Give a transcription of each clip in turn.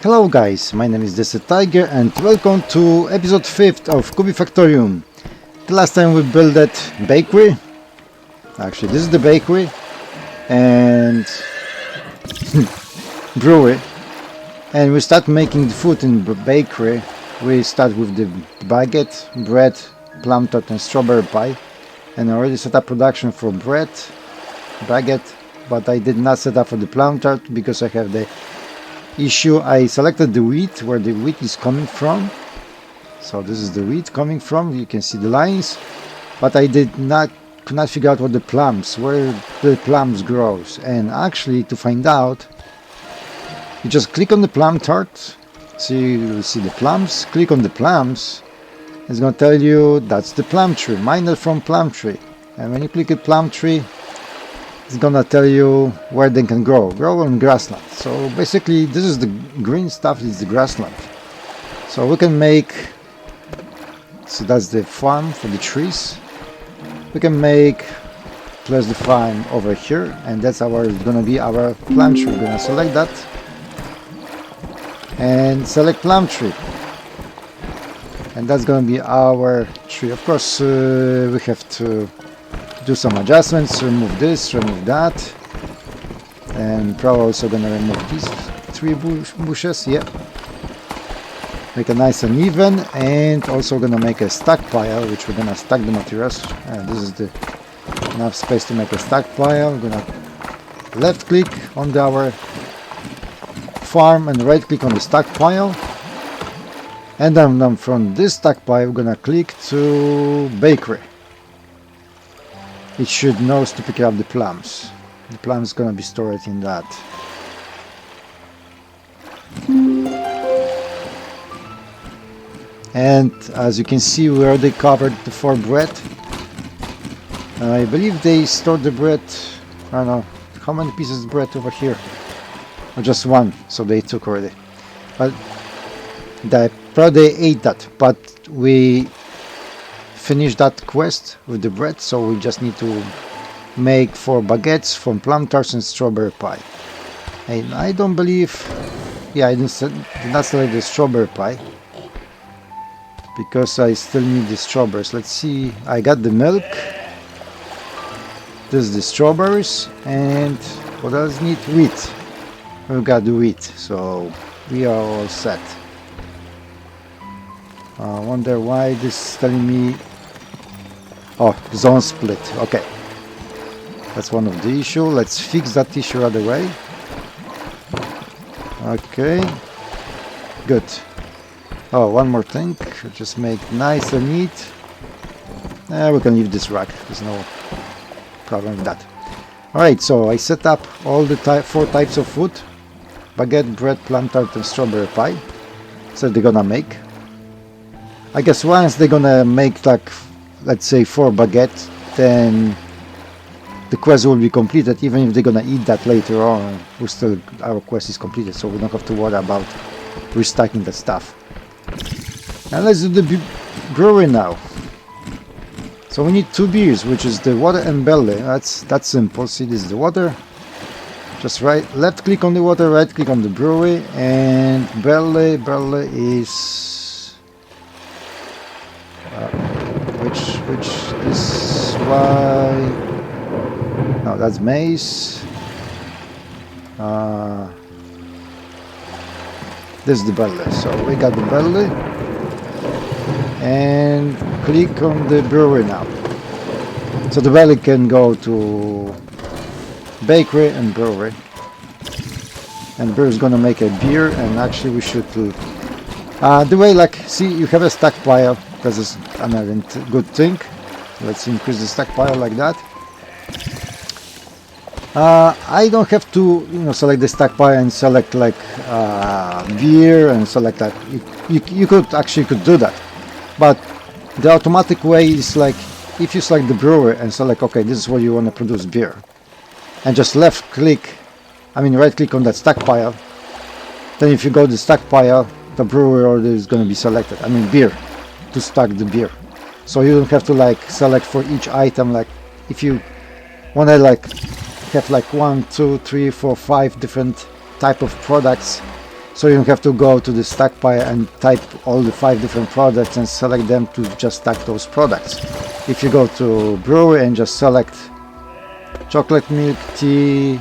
Hello guys, my name is Desert Tiger and welcome to episode 5 of Kubifaktorium. The last time we built that bakery. Actually, this is the bakery and brewery. And we start making the food in the bakery. We start with the baguette, bread, plum tart and strawberry pie. And I already set up production for bread, baguette, but I did not set up for the plum tart because I have the issue. I selected the wheat, where the wheat is coming from. So this is the wheat coming from, you can see the lines, but I could not figure out where the plums grows. And actually, to find out, you just click on the plum tart, so you see the plums, click on the plums, it's going to tell you that's the plum tree, mined from plum tree. And when you click a plum tree, it's gonna tell you where they can grow on grassland. So basically this is the green stuff, is the grassland. So we can make, so that's the farm for the trees. We can place the farm over here, and that's gonna be our plum tree. We're gonna select that and select plum tree, and that's gonna be our tree. Of course, we have to do some adjustments, remove this, remove that, and probably also gonna remove these three bushes, yeah. Make it nice and even, and also gonna make a stack pile, which we're gonna stack the materials. And this is the enough space to make a stack pile. We're gonna left click on our farm and right click on the stack pile, and then from this stack pile we're gonna click to bakery. It should know to pick up the plums. The plums gonna be stored in that. And as you can see, we already covered the 4 bread. I believe they stored the bread, I don't know, how many pieces of bread over here? Or just 1, so they took already. But they probably ate that, but we finish that quest with the bread, so we just need to make 4 baguettes from plum tarts and strawberry pie. And I don't believe, yeah, I did not select the strawberry pie because I still need the strawberries. Let's see, I got the milk, this is the strawberries, and what else need? Wheat. We got the wheat, so we are all set. I wonder why this is telling me, oh, zone split. Okay, that's one of the issue. Let's fix that issue right away. Okay, good. Oh, one more thing, just make nice and neat. We can leave this rack, there's no problem with that. Alright, so I set up all the 4 types of food: baguette, bread, plum tart and strawberry pie. So they're gonna make, I guess once they're gonna make, like, let's say 4 baguettes, then the quest will be completed. Even if they're gonna eat that later on, our quest is completed, so we don't have to worry about restacking that stuff. And let's do the brewery now. So we need 2 beers, which is the water and barley. That's simple. See, this is the water. Just left click on the water, right click on the brewery, and barley is which is why, no, that's maize. This is the barley, so we got the barley, and click on the brewery now. So the barley can go to bakery and brewery, and the brewery is gonna make a beer. And actually we should the way, like, see, you have a stack pile. This is another good thing. Let's increase the stack pile like that. I don't have to, select the stack pile and select like beer and select that. You could do that, but the automatic way is like, if you select the brewery and select, okay, this is where you want to produce beer, and just right click on that stack pile, then if you go to the stack pile, the brewery order is going to be selected. Beer, to stack the beer. So you don't have to select for each item. Like if you want to have 1, 2, 3, 4, 5 different type of products, So you don't have to go to the stack pile and type all the 5 different products and select them to just stack those products. If you go to Brewery and just select chocolate milk, tea,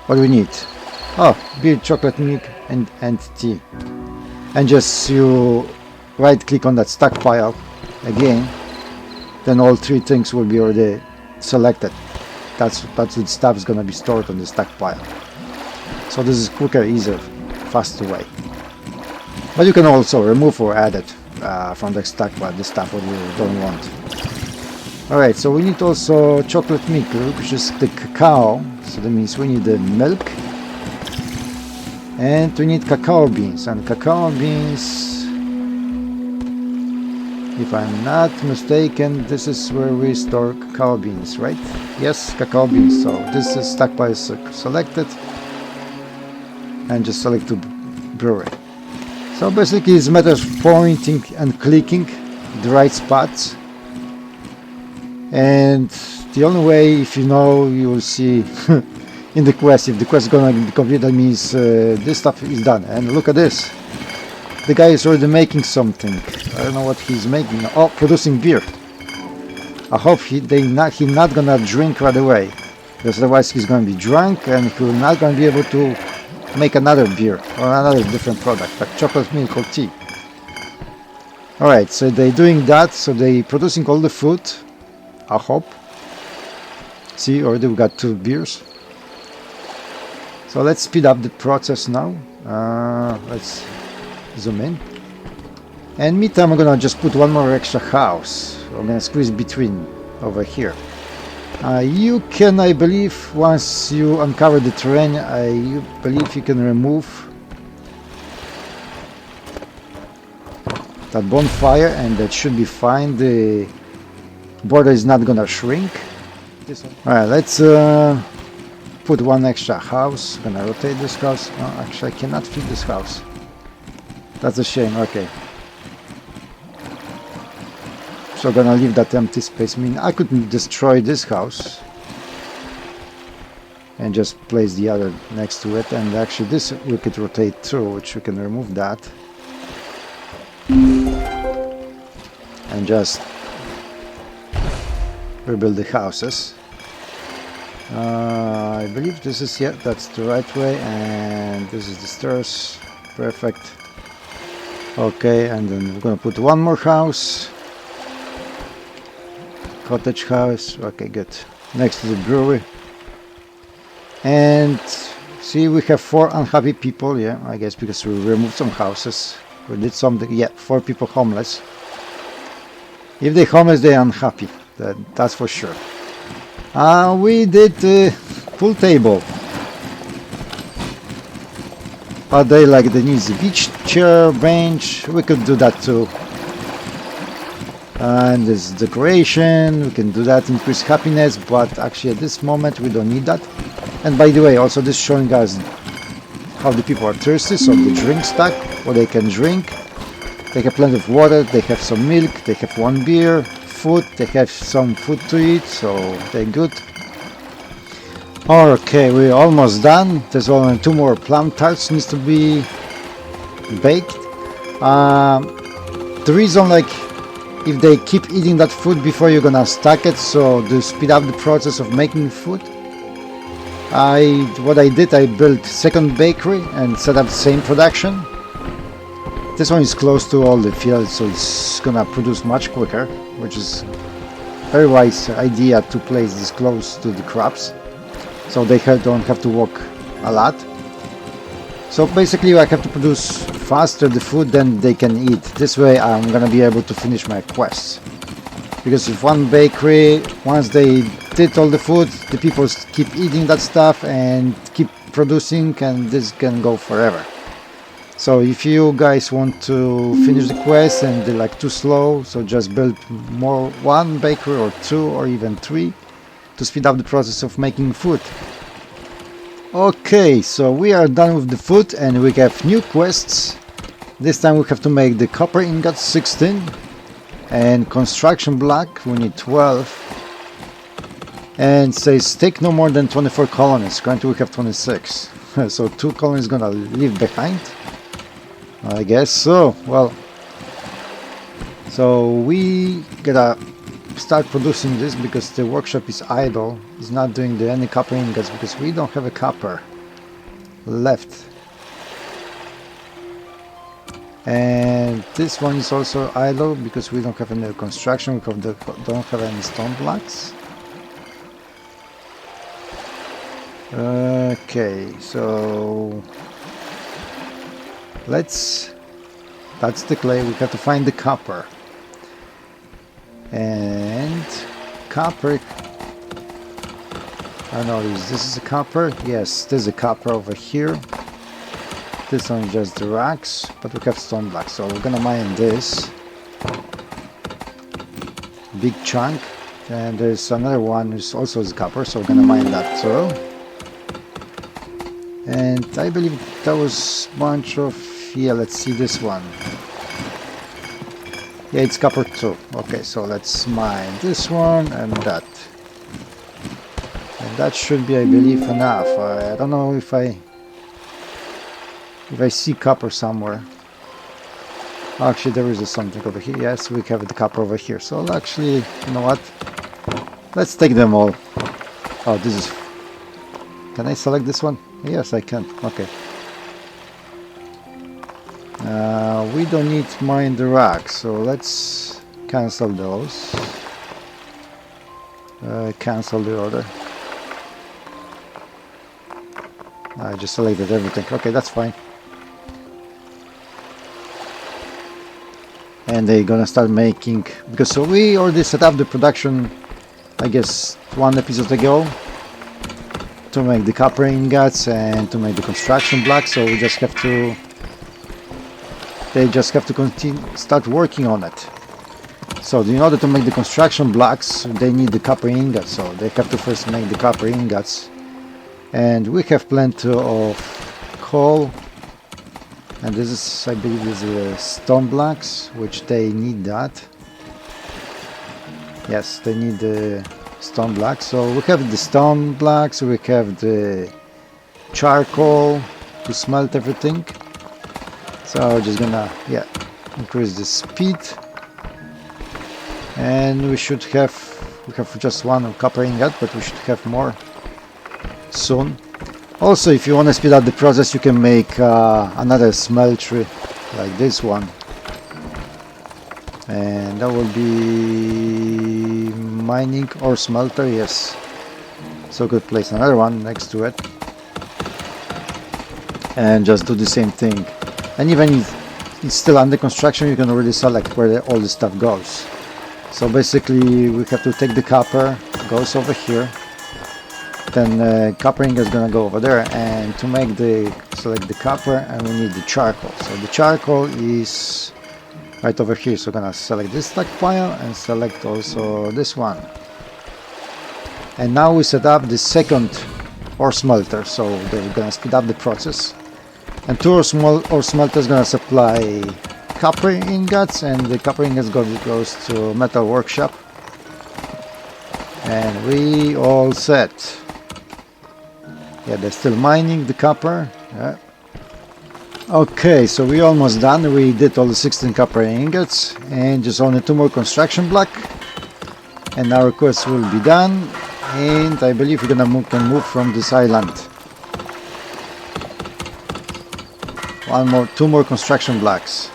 what do we need? Oh, beer, chocolate milk and tea. And just you right click on that stack pile again, then all 3 things will be already selected. That's the stuff is gonna be stored on the stack pile. So this is quicker, easier, faster way. But you can also remove or add it from the stack pile, the stuff what you don't want. Alright, so we need also chocolate milk, which is the cacao. So that means we need the milk. And we need cacao beans. And cacao beans, if I'm not mistaken, this is where we store cacao beans, right? Yes, cacao beans. So this is stack pile selected. And just select to Brewery. So basically it's a matter of pointing and clicking the right spots. And the only way, if you know, you will see in the quest, if the quest is gonna be completed, that means this stuff is done. And look at this, the guy is already making something. I don't know what he's making. Oh, producing beer. I hope he's not gonna drink right away, because otherwise he's gonna be drunk and he will not gonna be able to make another beer or another different product like chocolate milk or tea. Alright, so they're doing that, so they're producing all the food, I hope. See, already we got 2 beers. So let's speed up the process now. Let's zoom in. And meantime I'm gonna just put one more extra house. I'm gonna squeeze between over here. You can, I believe, once you uncover the terrain, I believe you can remove that bonfire and that should be fine. The border is not gonna shrink. Alright, let's put one extra house. Gonna rotate this house. No, actually I cannot fit this house. That's a shame. Okay. So gonna leave that empty space. I mean, I could destroy this house and just place the other next to it, and actually this we could rotate through, which we can remove that and just rebuild the houses. I believe this is, yeah, that's the right way, and this is the stairs. Perfect. Okay, and then we're gonna put one more house. Cottage house. Okay, good. Next to the brewery. And see, we have 4 unhappy people. Yeah, I guess because we removed some houses. We did something. Yeah, 4 people homeless. If they're homeless, they're unhappy. That's for sure. We did pool table. But they need a beach chair, bench. We could do that too. And this decoration, we can do that, increase happiness, but actually at this moment we don't need that. And by the way, also this showing us how the people are thirsty, so the drink stack, what they can drink. They have plenty of water, they have some milk, they have 1 beer, food, they have some food to eat, so they're good. Okay, we're almost done. There's only 2 more plum tarts needs to be baked. The reason, if they keep eating that food before you're gonna stack it, so to speed up the process of making food, what I did, I built 2nd bakery and set up the same production. This one is close to all the fields, so it's gonna produce much quicker, which is very wise idea to place this close to the crops, so they don't have to walk a lot. So basically I have to produce faster the food than they can eat. This way I'm gonna be able to finish my quests. Because if one bakery, once they did all the food, the people keep eating that stuff and keep producing, and this can go forever. So if you guys want to finish the quest and they're too slow, so just build more, 1 bakery or 2 or even 3 to speed up the process of making food. Okay, so we are done with the food and we have new quests. This time we have to make the copper ingots 16 and construction block, we need 12. And says take no more than 24 colonies, currently we have 26. So 2 colonies gonna leave behind, I guess. So well, so we gotta start producing this because the workshop is idle. It's not doing any copper ingots because we don't have a copper left. And this one is also idle because we don't have any construction. We don't have any stone blocks. Okay, so that's the clay. We have to find the copper. And copper, I don't know, this is a copper. Yes, there's a copper over here. This one is just the rocks, but we have stone blocks, so we're gonna mine this big chunk. And there's another one which also is copper, so we're gonna mine that too. And I believe that was a bunch of, yeah, let's see this one. Yeah, it's copper too. Okay, so let's mine this one and that. And that should be, I believe, enough. I don't know if I see copper somewhere. Actually, there is something over here. Yes, we have the copper over here. So actually, you know what? Let's take them all. Oh, this is... Can I select this one? Yes, I can. Okay. We don't need to mine the rocks, so let's cancel those. Cancel the order. I just selected everything. Okay, that's fine. And they're gonna start making, because so we already set up the production, I guess, 1 episode ago, to make the copper ingots and to make the construction blocks. So we just have to, they just have to continue, start working on it. So in order to make the construction blocks, they need the copper ingots, so they have to first make the copper ingots. And we have plenty of coal, and this is, I believe, this is stone blocks, which they need that. Yes, they need the stone blocks. So we have the stone blocks, we have the charcoal to smelt everything. So we're just gonna, yeah, increase the speed. And we have just 1 copper ingot, but we should have more soon. Also, if you want to speed up the process, you can make another smelter like this one, and that will be mining or smelter. Yes, so we could place another one next to it and just do the same thing. And even if it's still under construction, you can already select where all the stuff goes. So basically we have to take the copper, goes over here, then copper ingot is gonna go over there, and to make select the copper, and we need the charcoal. So the charcoal is right over here, so we're gonna select this stockpile and select also this one. And now we set up the second ore smelter, so they're gonna speed up the process. And 2 ore smelter is gonna supply copper ingots, and the copper ingots goes to metal workshop, and we all set. Yeah, they're still mining the copper. Yeah. Okay, so we're almost done. We did all the 16 copper ingots, and just only 2 more construction block, and our quest will be done. And I believe we're gonna can move from this island. 2 more construction blocks.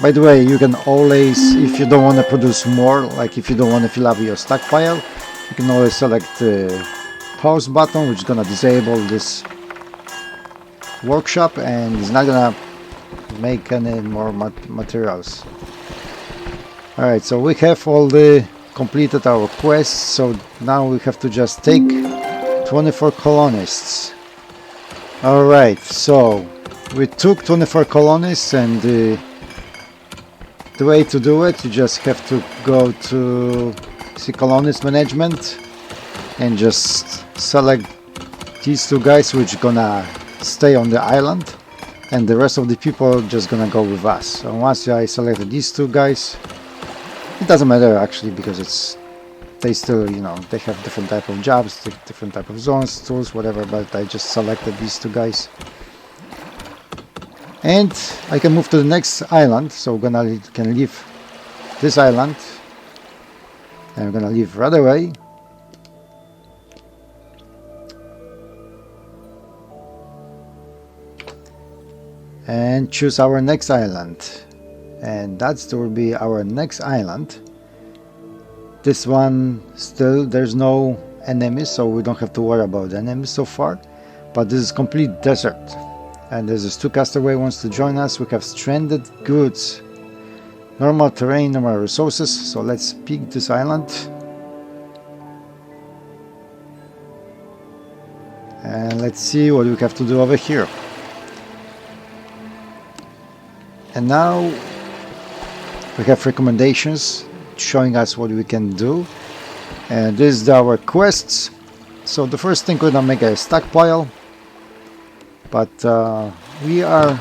By the way, you can always, if you don't want to produce more, like if you don't want to fill up your stockpile, you can always select the pause button, which is gonna disable this workshop, and it's not gonna make any more materials. Alright, so we have completed our quest, so now we have to just take 24 colonists. Alright, so we took 24 colonists, and the way to do it, you just have to go to colonist management and just select these 2 guys which gonna stay on the island, and the rest of the people just gonna go with us. So once I selected these 2 guys, it doesn't matter actually, because they still, you know, they have different type of jobs, different type of zones, tools, whatever, but I just selected these two guys. And I can move to the next island, so we're gonna can leave this island, and we're gonna leave right away. And choose our next island, and that will be our next island. This one, still there's no enemies, so we don't have to worry about enemies so far, but this is complete desert, and there's this two castaway wants to join us. We have stranded goods, normal terrain, normal resources, so let's pick this island. And let's see what we have to do over here. And now we have recommendations showing us what we can do, and this is our quests. So the first thing, we're gonna make a stockpile, but we are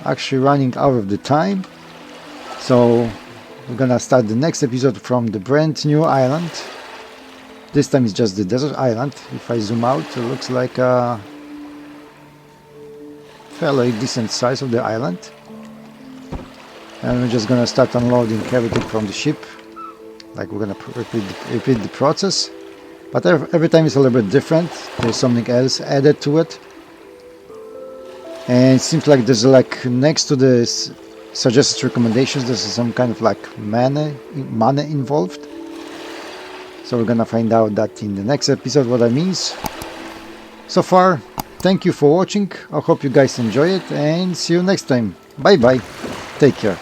actually running out of the time, so we're gonna start the next episode from the brand new island. This time it's just the desert island. If I zoom out, it looks like a fairly decent size of the island. And we're just gonna start unloading everything from the ship, like we're gonna repeat the process, but every time it's a little bit different. There's something else added to it, and it seems like there's like next to the suggested recommendations, there's some kind of like mana involved. So we're gonna find out that in the next episode what that means. So far, thank you for watching. I hope you guys enjoy it, and see you next time. Bye bye. Take care.